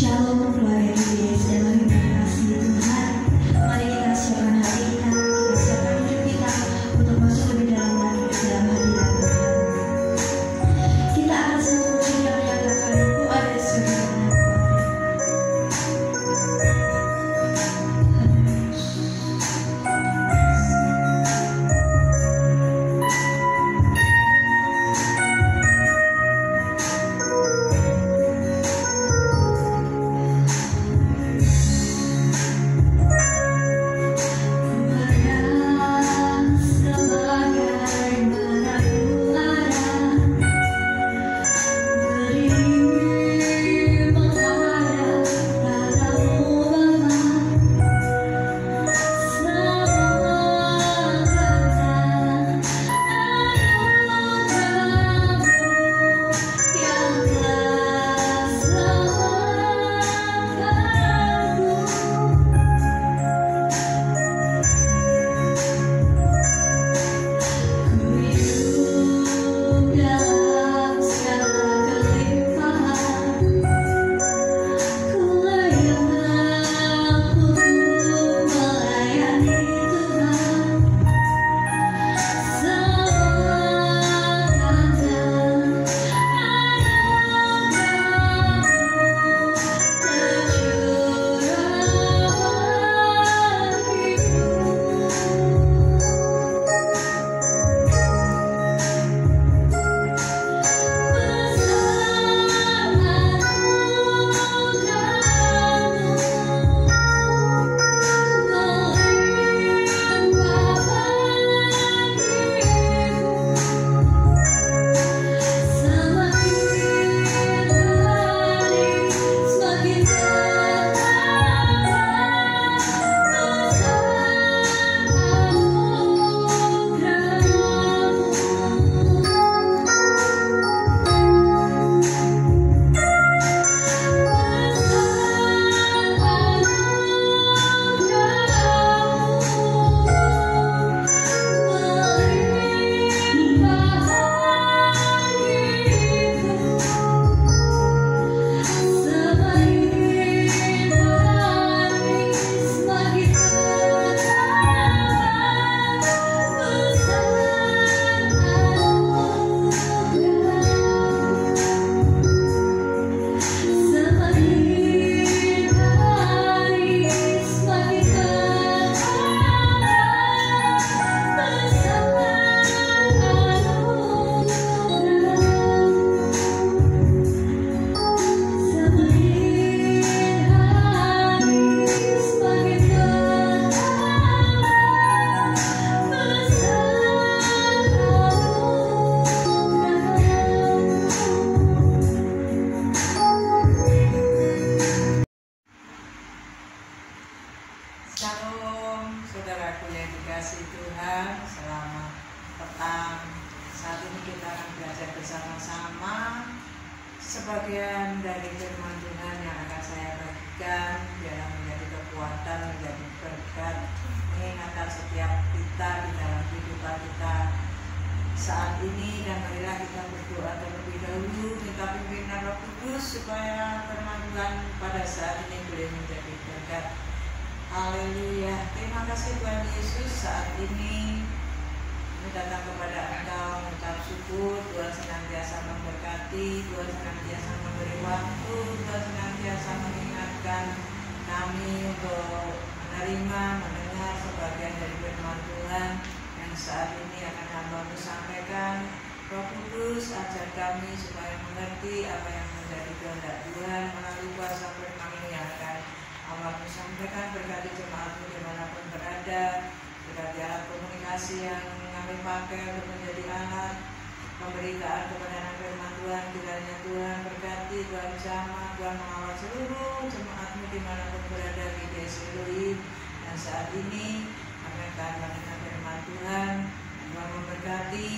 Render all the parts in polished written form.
Shalom keluarga GBS dan mari kasih Tuhan. Mari kita siapkan hati kita, kita siapkan hidup kita untuk masuk lebih dalam lagi ke dalam hadirat Tuhan. Kita akan semuanya menyatakan Ku ada di surga. Shalom, saudaraku yang dikasihi Tuhan. Selamat petang. Saat ini kita akan belajar bersama-sama sebagian dari firman Tuhan yang akan saya bagikan dalam menjadi kekuatan, menjadi berkat, mengingatkan setiap kita di dalam kehidupan kita saat ini. Dan marilah kita berdoa terlebih dahulu, minta pimpinan Roh Kudus supaya firman Tuhan pada saat ini boleh menjadi berkat. Haleluya. Terima kasih Tuhan Yesus. Saat ini kami datang kepada Engkau mengucap syukur. Tuhan senantiasa memberkati, Tuhan senantiasa memberi waktu, Tuhan senantiasa mengingatkan kami untuk menerima, mendengar sebagian dari firman Tuhan yang saat ini akan hamba-Mu sampaikan. Roh Kudus, ajar kami supaya mengerti apa yang menjadi kehendak Tuhan melalui kuasa firman yang akan Allah sampaikan. Berkati jemaat-Mu dimanapun berada, berkati alat komunikasi yang kami pakai untuk menjadi alat pemberitaan kebenaran firman Tuhan. Kiranya Tuhan berkati, Tuhan jamah, Tuhan mengawal seluruh jemaat-Mu dimanapun berada di desa Elohim. Dan saat ini kami akan mendengar firman Tuhan. Tuhan memberkati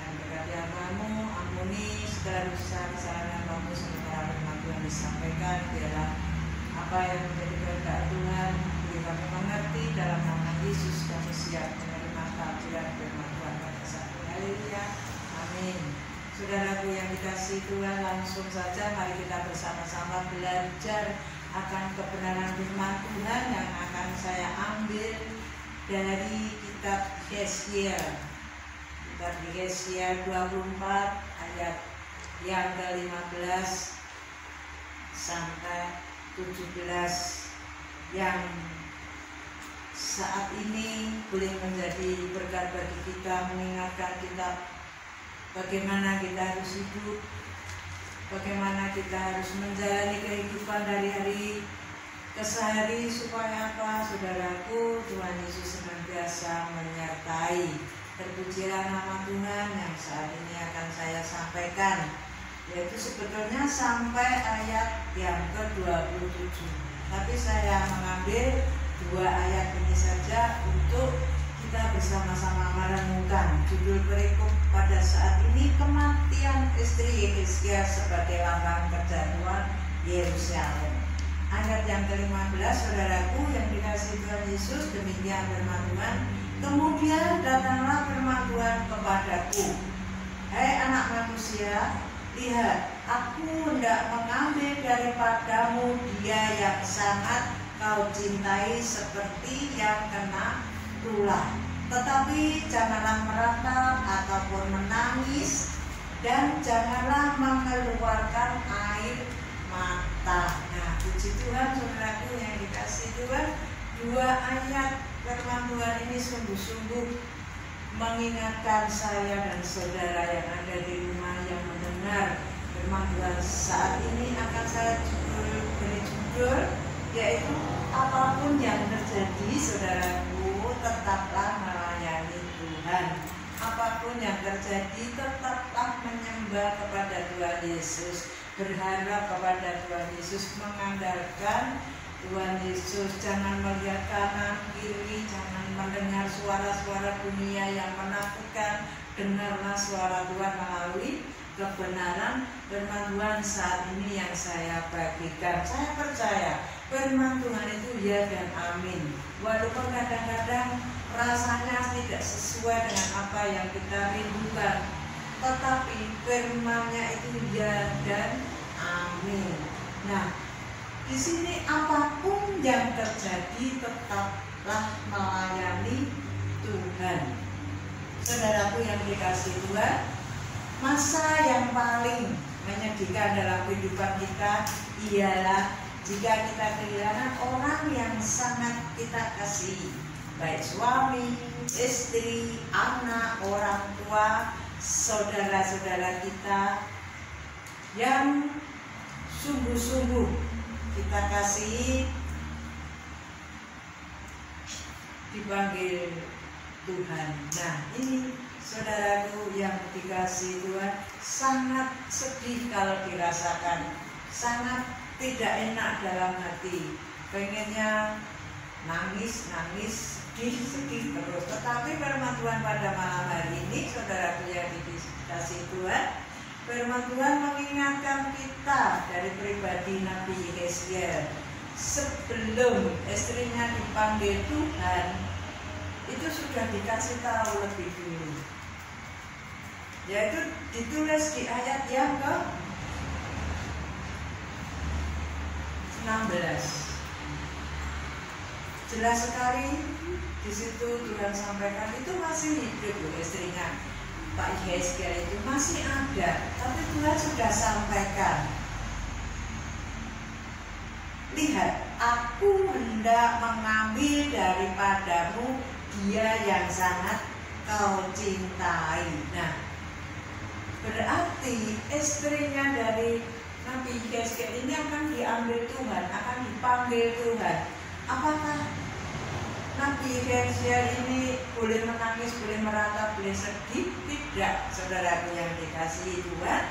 dan berkati hamba-Mu, ampuni segala dosa kesalahan hamba-Mu sementara firman Tuhan disampaikan. Biarlah apa yang menjadi kehendak Tuhan beri kami mengerti. Dalam nama Yesus kami siap menerima takbiran firman Tuhan pada saat ini. Haleluya, amin. Saudaraku yang dikasihi Tuhan, langsung saja mari kita bersama-sama belajar akan kebenaran firman Tuhan yang akan saya ambil dari kitab Yesaya. Kitab Yesaya 24 ayat yang ke-15 sampai 17 yang saat ini boleh menjadi berkat bagi kita, mengingatkan kita bagaimana kita harus hidup, bagaimana kita harus menjalani kehidupan dari hari ke hari, supaya apa, saudaraku, Tuhan Yesus senantiasa menyertai. Terpujilah nama Tuhan yang saat ini akan saya sampaikan, yaitu sebetulnya sampai ayat yang ke-27. Tapi saya mengambil 2 ayat ini saja untuk kita bersama-sama merenungkan. Judul perikop pada saat ini, kematian istri Hizkia sebagai lambang kejatuhan Yerusalem. Ayat yang ke-15, saudaraku yang dikasihi Tuhan Yesus, demikian firman Tuhan. Kemudian datanglah firman Tuhan kepadaku, hai anak manusia, lihat, aku hendak mengambil daripadamu dia yang sangat kau cintai seperti yang kena tulah. Tetapi janganlah meratap ataupun menangis, dan janganlah mengeluarkan air mata. Nah, puji Tuhan, saudaraku yang dikasihi Tuhan, 2 ayat firman Tuhan ini sungguh-sungguh mengingatkan saya dan saudara yang ada di rumah yang mendengar firman Tuhan saat ini. Akan saya beri judul, yaitu apapun yang terjadi, saudaraku, tetaplah melayani Tuhan. Apapun yang terjadi, tetaplah menyembah kepada Tuhan Yesus, berharap kepada Tuhan Yesus, mengandalkan Tuhan Yesus. Jangan melihat kanan kiri, jangan mendengar suara-suara dunia yang menakutkan. Dengarlah suara Tuhan melalui kebenaran firman Tuhan saat ini yang saya bagikan. Saya percaya firman Tuhan itu ya dan amin. Walaupun kadang-kadang rasanya tidak sesuai dengan apa yang kita rindukan, tetapi firman-Nya itu ya dan amin. Nah, di sini apapun yang terjadi, tetaplah melayani Tuhan. Saudaraku yang dikasihi Tuhan, masa yang paling menyedihkan dalam kehidupan kita ialah jika kita kehilangan orang yang sangat kita kasihi, baik suami, istri, anak, orang tua, saudara-saudara kita yang sungguh-sungguh kita kasihi, dipanggil Tuhan. Nah, ini saudaraku yang dikasihi Tuhan, sangat sedih kalau dirasakan, sangat tidak enak dalam hati, pengennya nangis, sedih terus. Tetapi firman Tuhan pada malam hari ini, saudaraku yang dikasihi Tuhan, firman Tuhan mengingatkan kita dari pribadi Nabi Yesaya. Sebelum istrinya dipanggil Tuhan, itu sudah dikasih tahu lebih dulu, yaitu ditulis di ayat yang ke-16. Jelas sekali di situ Tuhan sampaikan itu masih hidup loh, istrinya Pak Yesaya itu masih ada, tapi Tuhan sudah sampaikan, lihat, aku hendak mengambil daripadamu dia yang sangat kau cintai. Nah, berarti istrinya dari Nabi Yesaya ini akan diambil Tuhan, akan dipanggil Tuhan. Apakah Nabi Yesaya ini boleh menangis, boleh meratap, boleh sedih? Tidak, saudaraku yang dikasihi Tuhan.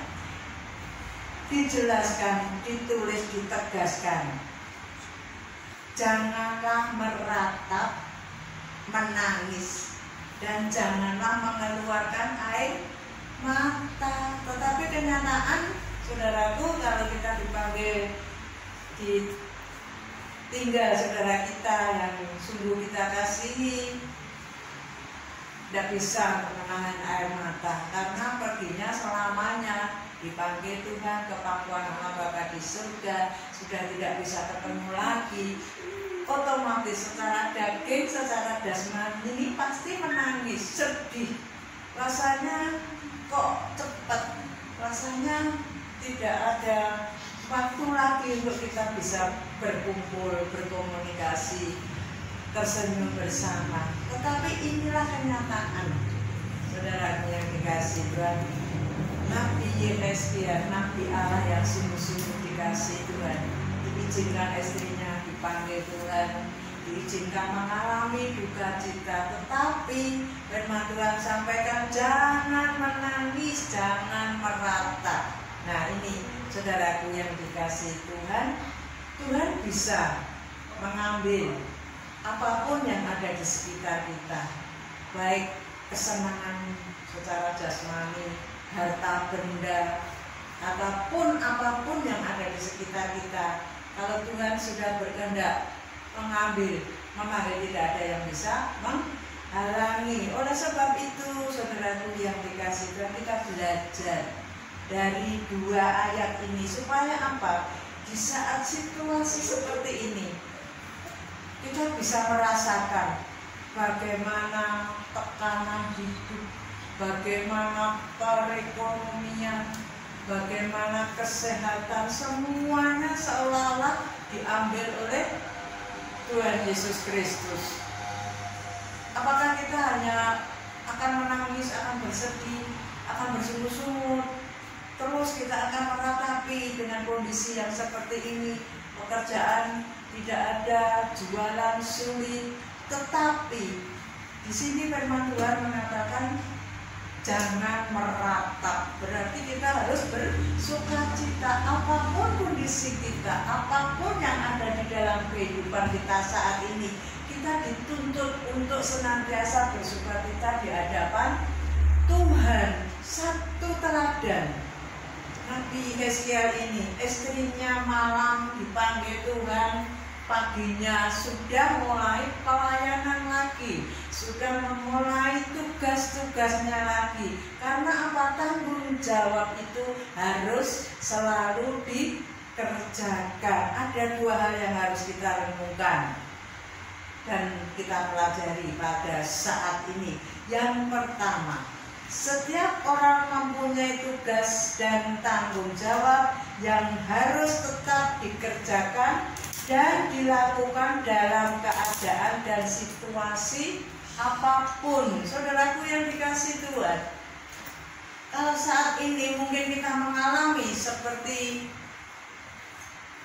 Dijelaskan, ditulis, ditegaskan, janganlah meratap, menangis, dan janganlah mengeluarkan air mata. Tetapi kenyataan, saudaraku, kalau kita dipanggil, tinggal saudara kita yang sungguh kita kasihi, tidak bisa menahan air mata karena perginya selamanya dipanggil Tuhan ke pangkuan Allah Bapa di surga, sudah tidak bisa ketemu lagi, otomatis secara daging, secara jasmani ini pasti menangis, sedih. Rasanya kok cepat, rasanya tidak ada waktu lagi untuk kita bisa berkumpul, berkomunikasi, tersenyum bersama. Tetapi inilah kenyataan, saudara yang dikasih Tuhan. Nabi Yehezkiel, Nabi Allah yang sungguh-sungguh dikasih Tuhan, diizinkan istrinya dipanggil Tuhan, diizinkan mengalami duka cita, tetapi firman Tuhan sampaikan jangan menangis, jangan merata. Nah ini saudaraku yang dikasih Tuhan, Tuhan bisa mengambil apapun yang ada di sekitar kita, baik kesenangan secara jasmani, harta benda, ataupun apapun yang ada di sekitar kita. Kalau Tuhan sudah berkehendak mengambil, maka tidak ada yang bisa menghalangi. Oleh sebab itu, saudaraku yang dikasih Tuhan, kita belajar dari 2 ayat ini supaya apa? Di saat situasi seperti ini, kita bisa merasakan bagaimana tekanan hidup, bagaimana perekonomian, bagaimana kesehatan, semuanya seolah-olah diambil oleh Tuhan Yesus Kristus. Apakah kita hanya akan menangis, akan bersedih, akan bersungut-sungut, terus kita akan meratapi dengan kondisi yang seperti ini, pekerjaan tidak ada, jualan sulit, tetapi di sini firman Tuhan mengatakan jangan meratap. Berarti kita harus bersukacita apapun kondisi kita, apapun yang ada di dalam kehidupan kita saat ini. Kita dituntut untuk senantiasa bersukacita di hadapan Tuhan. Satu teladan Nabi Yehezkiel ini, istrinya malam dipanggil Tuhan, paginya sudah mulai pelayanan lagi, sudah memulai tugas-tugasnya lagi. Karena apa? Tanggung jawab itu harus selalu dikerjakan. Ada 2 hal yang harus kita renungkan dan kita pelajari pada saat ini. Yang pertama, setiap orang mempunyai tugas dan tanggung jawab yang harus tetap dikerjakan dan dilakukan dalam keadaan dan situasi apapun. Saudaraku yang dikasih Tuhan, kalau saat ini mungkin kita mengalami seperti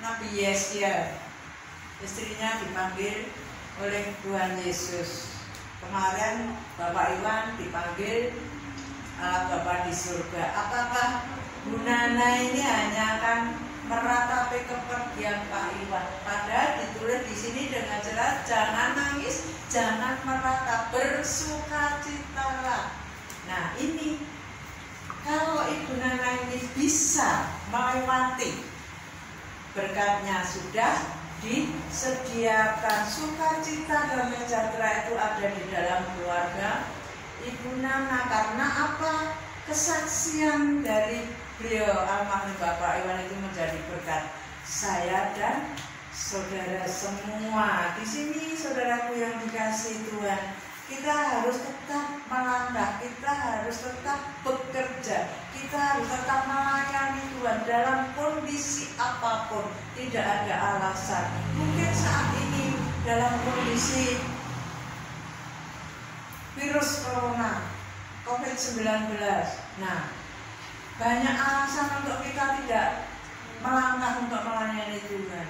Nabi Yehezkiel, istrinya dipanggil oleh Tuhan Yesus. Kemarin Bapak Iwan dipanggil Bapa di surga. Apakah Bu Nana ini hanya akan meratapi kepergian Pak Iwan? Padahal ditulis di sini dengan jelas, jangan nangis, jangan meratap, bersukacitalah. Nah ini, kalau Ibu Nana ini bisa melewati, berkatnya sudah disediakan. Sukacita dan sejahtera itu ada di dalam keluarga Ibu Nana. Karena apa? Kesaksian dari beliau almarhum Bapak Iwan itu menjadi berkat saya dan saudara semua di sini. Saudaraku yang dikasih Tuhan, kita harus tetap melangkah, kita harus tetap bekerja, kita harus tetap melayani Tuhan dalam kondisi apapun. Tidak ada alasan. Mungkin saat ini dalam kondisi virus corona COVID-19, nah banyak alasan untuk kita tidak melangkah untuk melayani Tuhan.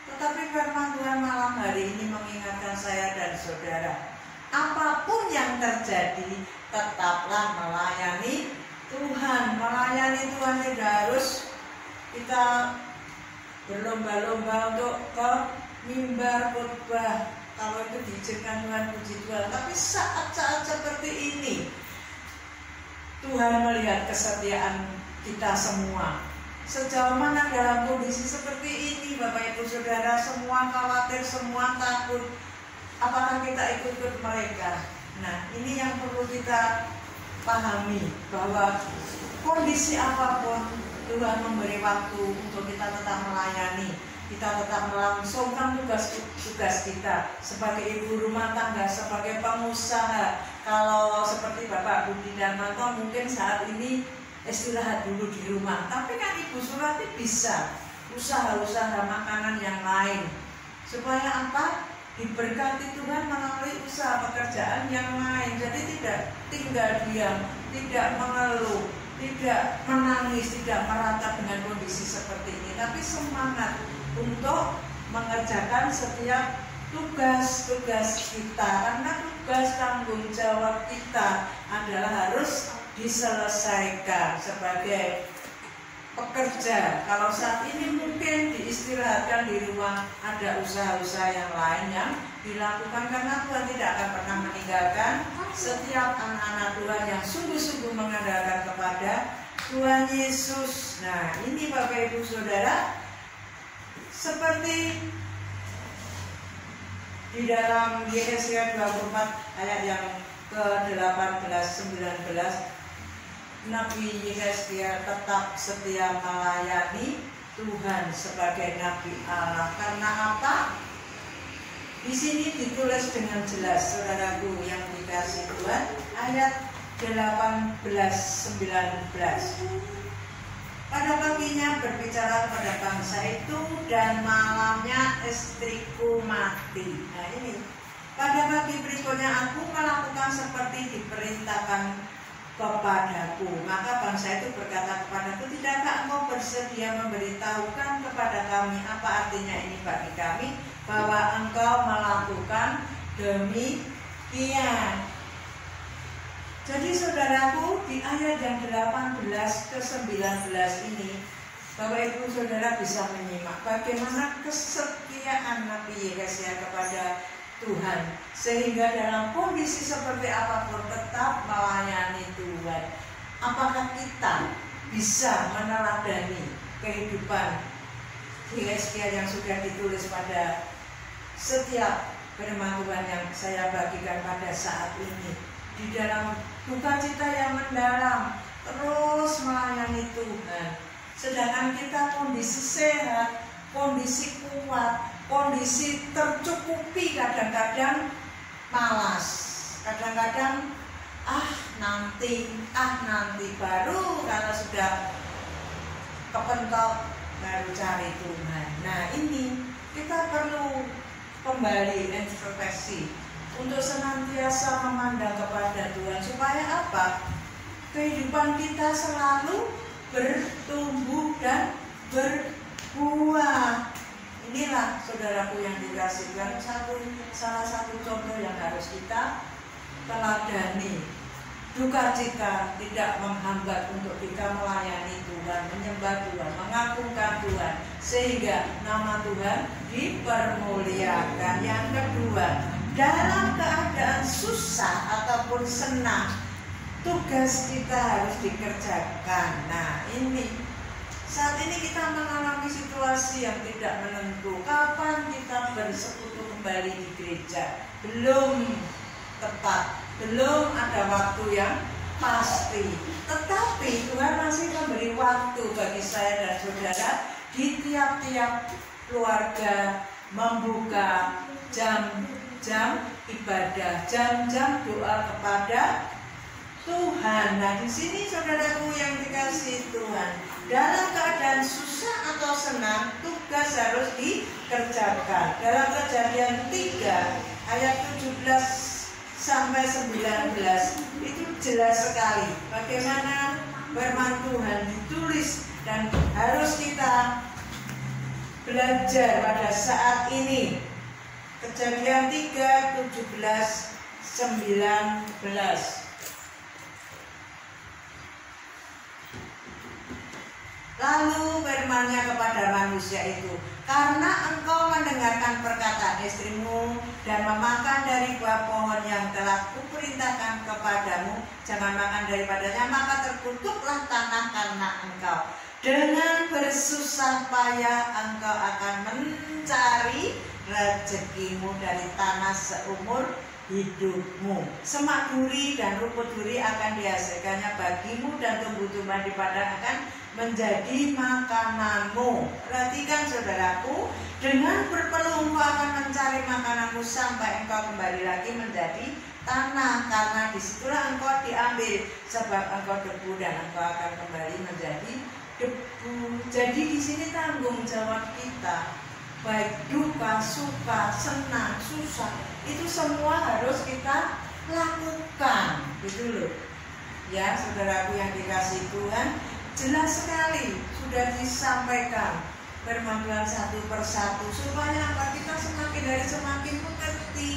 Tetapi firman Tuhan malam hari ini mengingatkan saya dan saudara, apapun yang terjadi, tetaplah melayani Tuhan. Melayani Tuhan tidak harus kita berlomba-lomba untuk ke mimbar khotbah. Kalau itu diizinkan Tuhan, puji Tuhan. Tapi saat-saat seperti ini, Tuhan melihat kesetiaan kita semua. Sejauh mana dalam kondisi seperti ini, Bapak Ibu Saudara, semua khawatir, semua takut. Apakah kita ikut mereka? Nah, ini yang perlu kita pahami bahwa kondisi apapun Tuhan memberi waktu untuk kita tetap melayani, kita tetap melangsungkan tugas-tugas kita sebagai ibu rumah tangga, sebagai pengusaha. Kalau seperti Bapak Budi Darmanto mungkin saat ini istirahat dulu di rumah, tapi kan Ibu Surati bisa usaha-usaha makanan yang lain, supaya apa? Diberkati Tuhan melalui usaha pekerjaan yang lain. Jadi tidak tinggal diam, tidak mengeluh, tidak menangis, tidak meratap dengan kondisi seperti ini, tapi semangat untuk mengerjakan setiap tugas-tugas kita, karena tugas tanggung jawab kita adalah harus diselesaikan sebagai pekerja. Kalau saat ini mungkin diistirahatkan di rumah, ada usaha-usaha yang lain yang dilakukan, karena Tuhan tidak akan pernah meninggalkan setiap anak-anak Tuhan yang sungguh-sungguh mengandalkan kepada Tuhan Yesus. Nah, ini Bapak Ibu Saudara, seperti di dalam Yesaya 24 ayat yang ke-18-19, Nabi Yesaya tetap setia melayani Tuhan sebagai Nabi Allah. Karena apa? Di sini ditulis dengan jelas, saudaraku yang dikasihi Tuhan, ayat 18-19. Pada paginya berbicara kepada bangsa itu, dan malamnya istriku mati. Nah ini, pada pagi berikutnya aku melakukan seperti diperintahkan kepadaku. Maka bangsa itu berkata kepadaku, tidakkah engkau bersedia memberitahukan kepada kami apa artinya ini bagi kami, bahwa engkau melakukan demikian. Jadi saudaraku, di ayat yang 18-19 ini, Bapak Ibu Saudara bisa menyimak bagaimana kesetiaan Nabi Yesaya kepada Tuhan, sehingga dalam kondisi seperti apapun tetap melayani Tuhan. Apakah kita bisa meneladani kehidupan Yesaya yang sudah ditulis pada setiap firman Tuhan yang saya bagikan pada saat ini? Di dalam sukacita yang mendalam, terus melayani Tuhan. Sedangkan kita kondisi sehat, kondisi kuat, kondisi tercukupi, kadang-kadang malas, kadang-kadang nanti baru kalau sudah kepentok baru cari Tuhan. Nah ini kita perlu kembali introspeksi untuk senantiasa memandang kepada Tuhan, supaya apa? Kehidupan kita selalu bertumbuh dan berbuah. Inilah saudaraku yang dikasihi Tuhan, salah satu contoh yang harus kita teladani. Duka cita tidak menghambat untuk kita melayani Tuhan, menyembah Tuhan, mengagungkan Tuhan, sehingga nama Tuhan dipermuliakan. Yang kedua, dalam keadaan susah ataupun senang, tugas kita harus dikerjakan. Nah ini, saat ini kita mengalami situasi yang tidak menentu. Kapan kita bersekutu kembali di gereja? Belum tepat, belum ada waktu yang pasti. Tetapi Tuhan masih memberi waktu bagi saya dan saudara di tiap-tiap keluarga, membuka jam-jam ibadah, jam-jam doa kepada Tuhan. Nah di sini saudaraku yang dikasihi Tuhan, dalam keadaan susah atau senang, tugas harus dikerjakan. Dalam Kejadian 3 ayat 17-19 itu jelas sekali bagaimana firman Tuhan ditulis dan harus kita belajar pada saat ini. Kejadian 3, 17-19. Lalu firman-Nya kepada manusia itu, karena engkau mendengarkan perkataan istrimu dan memakan dari buah pohon yang telah kuperintahkan kepadamu, jangan makan daripadanya, maka terkutuklah tanah karena engkau. Dengan bersusah payah engkau akan mencari rezekimu dari tanah seumur hidupmu. Semak duri dan rumput duri akan dihasilkannya bagimu, dan tumbuh-tumbuhan di padang akan menjadi makananmu. Perhatikan saudaraku, dengan berpeluh engkau akan mencari makananmu sampai engkau kembali lagi menjadi tanah, karena disitulah engkau diambil, sebab engkau debu dan engkau akan kembali menjadi debu. Jadi di sini tanggung jawab kita, baik duka, suka, senang, susah, itu semua harus kita lakukan, gitu loh. Ya, saudaraku yang dikasihi Tuhan, jelas sekali sudah disampaikan firman Tuhan satu persatu, supaya apa? Kita semakin hari semakin mengerti,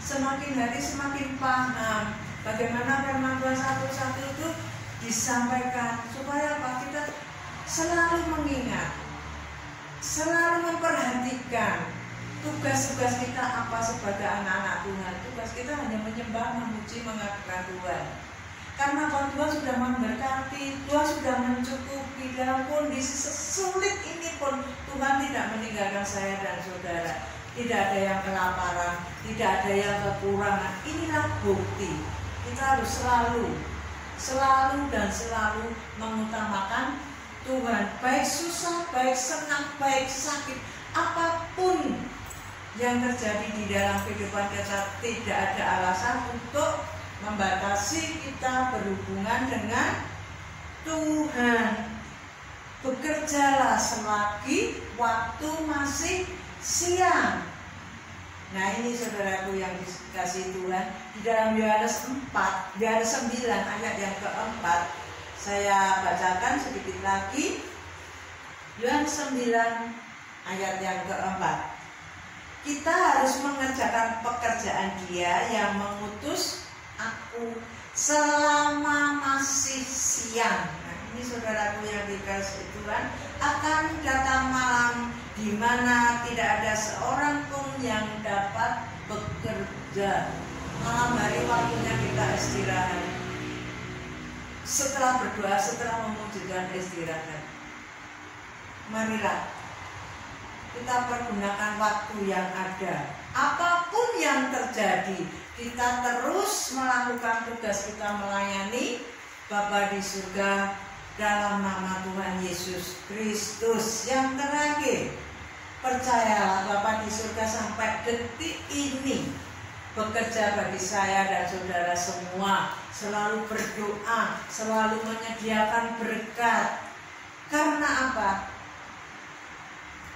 semakin hari semakin paham bagaimana firman Tuhan satu-satu itu disampaikan, supaya apa? Kita selalu mengingat, selalu memperhatikan tugas-tugas kita apa sebagai anak-anak Tuhan. Tugas kita hanya menyembah, memuji, mengagungkan Tuhan. Karena Tuhan sudah memberkati, Tuhan sudah mencukupi. Dalam kondisi sesulit ini pun Tuhan tidak meninggalkan saya dan saudara. Tidak ada yang kelaparan, tidak ada yang kekurangan. Inilah bukti. Kita harus selalu dan selalu mengutamakan Tuhan. Baik susah, baik senang, baik sakit, apapun yang terjadi di dalam kehidupan kita, tidak ada alasan untuk membatasi kita berhubungan dengan Tuhan. Bekerjalah selagi waktu masih siang. Nah, ini saudaraku yang dikasihi Tuhan, di dalam Yohanes 9 ayat yang keempat, saya bacakan sedikit lagi. Yohanes 9 ayat yang keempat. Kita harus mengerjakan pekerjaan Dia yang mengutus aku selama masih siang. Nah, ini saudaraku yang dikasihi Tuhan, akan datang malam di mana tidak ada seorang pun yang dapat bekerja. Malam hari waktunya kita istirahat. Setelah berdoa, setelah memuji Tuhan, istirahat. Marilah kita pergunakan waktu yang ada. Apapun yang terjadi, kita terus melakukan tugas kita melayani Bapa di surga dalam nama Tuhan Yesus Kristus. Yang terakhir, percayalah Bapa di surga sampai detik ini bekerja bagi saya dan saudara semua, selalu berdoa, selalu menyediakan berkat. Karena apa?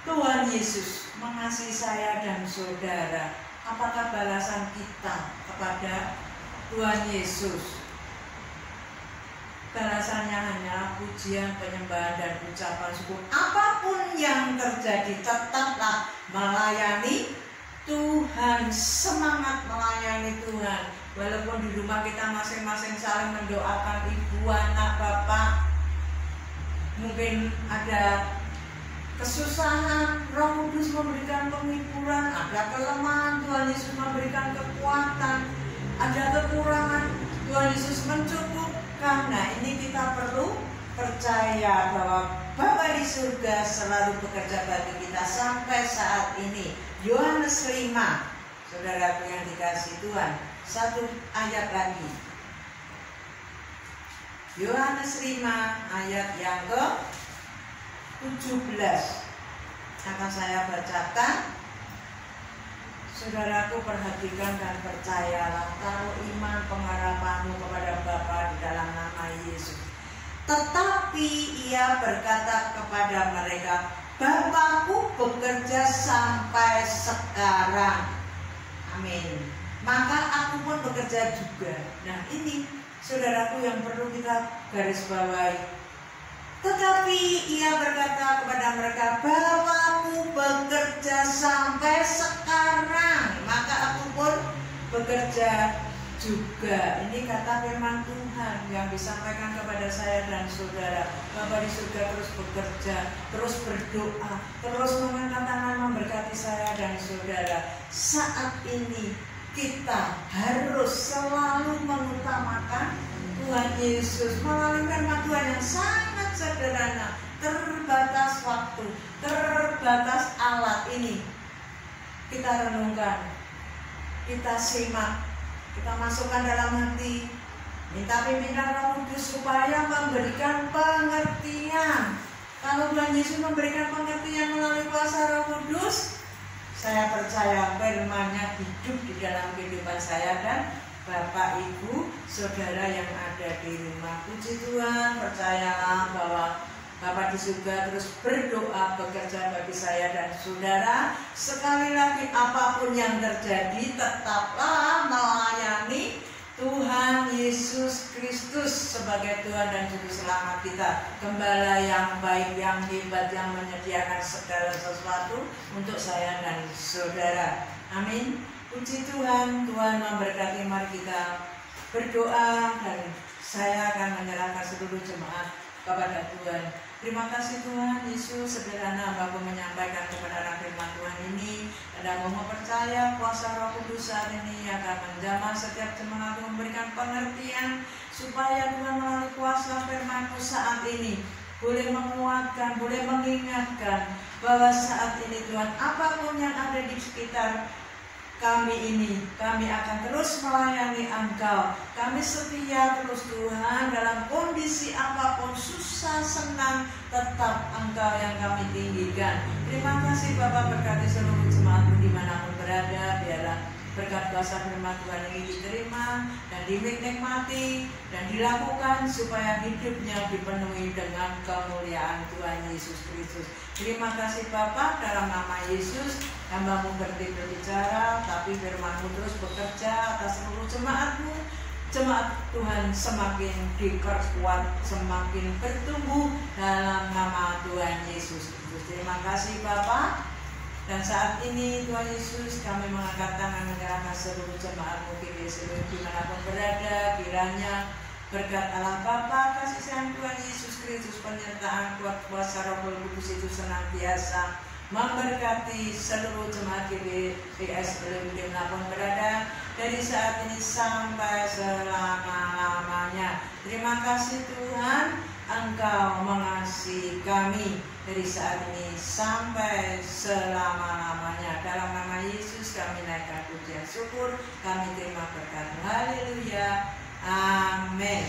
Tuhan Yesus mengasihi saya dan saudara. Apakah balasan kita kepada Tuhan Yesus? Balasannya hanyalah pujian, penyembahan, dan ucapan syukur. Apapun yang terjadi, tetaplah melayani Tuhan, semangat melayani Tuhan. Walaupun di rumah kita masing-masing saling mendoakan ibu, anak, bapak, mungkin ada kesusahan, Roh Kudus memberikan penghiburan, ada kelemahan, Tuhan Yesus memberikan kekuatan, ada kekurangan, Tuhan Yesus mencukupkan. Nah, ini kita perlu percaya bahwa Bapa di surga selalu bekerja bagi kita sampai saat ini. Yohanes 5, saudaraku yang dikasihi Tuhan, satu ayat lagi. Yohanes 5 ayat yang ke-17 akan saya bacakan. Saudaraku, perhatikan dan percayalah, taruh iman pengharapanmu kepada Bapa di dalam nama Yesus. Tetapi ia berkata kepada mereka, Bapakku bekerja sampai sekarang. Amin. Maka aku pun bekerja juga. Nah, ini saudaraku yang perlu kita garis bawahi. Tetapi ia berkata kepada mereka, Bapakku bekerja sampai sekarang, maka aku pun bekerja juga. Ini kata firman Tuhan yang disampaikan kepada saya dan saudara. Bapa di surga terus bekerja, terus berdoa, terus mengangkat tangan memberkati saya dan saudara. Saat ini kita harus selalu mengutamakan Tuhan Yesus melalui firman Tuhan yang sangat sederhana. Terbatas waktu, terbatas alat ini. Kita renungkan, kita simak, kita masukkan dalam hati. Minta pimpinan Roh Kudus supaya memberikan pengertian. Kalau Tuhan Yesus memberikan pengertian melalui kuasa Roh Kudus, saya percaya firman-Nya hidup di dalam kehidupan saya dan Bapak, Ibu, Saudara yang ada di rumah. Puji Tuhan, percayalah bahwa Bapak di surga terus berdoa bekerja bagi saya dan saudara. Sekali lagi, apapun yang terjadi, tetaplah melayani Tuhan Yesus Kristus sebagai Tuhan dan Juru Selamat kita. Gembala yang baik, yang hebat, yang menyediakan segala sesuatu untuk saya dan saudara. Amin. Puji Tuhan, Tuhan memberkati. Mari kita berdoa dan saya akan menyerahkan seluruh jemaat kepada Tuhan. Terima kasih Tuhan Yesus, sederhana Bapak menyampaikan kepada anak firman Tuhan ini, dan mau percaya kuasa Roh Kudus saat ini akan menjamah setiap jemaat, memberikan pengertian supaya Tuhan melalui kuasa firman-Mu saat ini boleh menguatkan, boleh mengingatkan bahwa saat ini Tuhan, apapun yang ada di sekitar kami ini, kami akan terus melayani Engkau. Kami setia terus Tuhan dalam kondisi apapun, susah, senang, tetap Engkau yang kami tinggikan. Terima kasih Bapak, berkati seluruh jemaat-Mu dimanapun berada. Biarlah berkat kuasa firman Tuhan ini diterima dan dinikmati dan dilakukan supaya hidupnya dipenuhi dengan kemuliaan Tuhan Yesus Kristus. Terima kasih Bapak, dalam nama Yesus hamba-Mu berhenti berbicara, tapi firman-Mu terus bekerja atas seluruh jemaat-Mu. Jemaat Tuhan semakin diperkuat, semakin bertumbuh dalam nama Tuhan Yesus Kristus. Terima kasih Bapak. Dan saat ini Tuhan Yesus, kami mengangkat tangan menyerahkan seluruh jemaat-Mu kini seluruh dimanapun berada. Kiranya berkat Allah Bapa, kasih sayang Tuhan Yesus Kristus, penyertaan kuat kuasa Roh Kudus itu senantiasa memberkati seluruh jemaat GBS dimanapun berada dari saat ini sampai selama-lamanya. Terima kasih Tuhan, Engkau mengasihi kami dari saat ini sampai selama-lamanya. Dalam nama Yesus kami naikkan pujian syukur, kami terima berkat. Haleluya. Amin.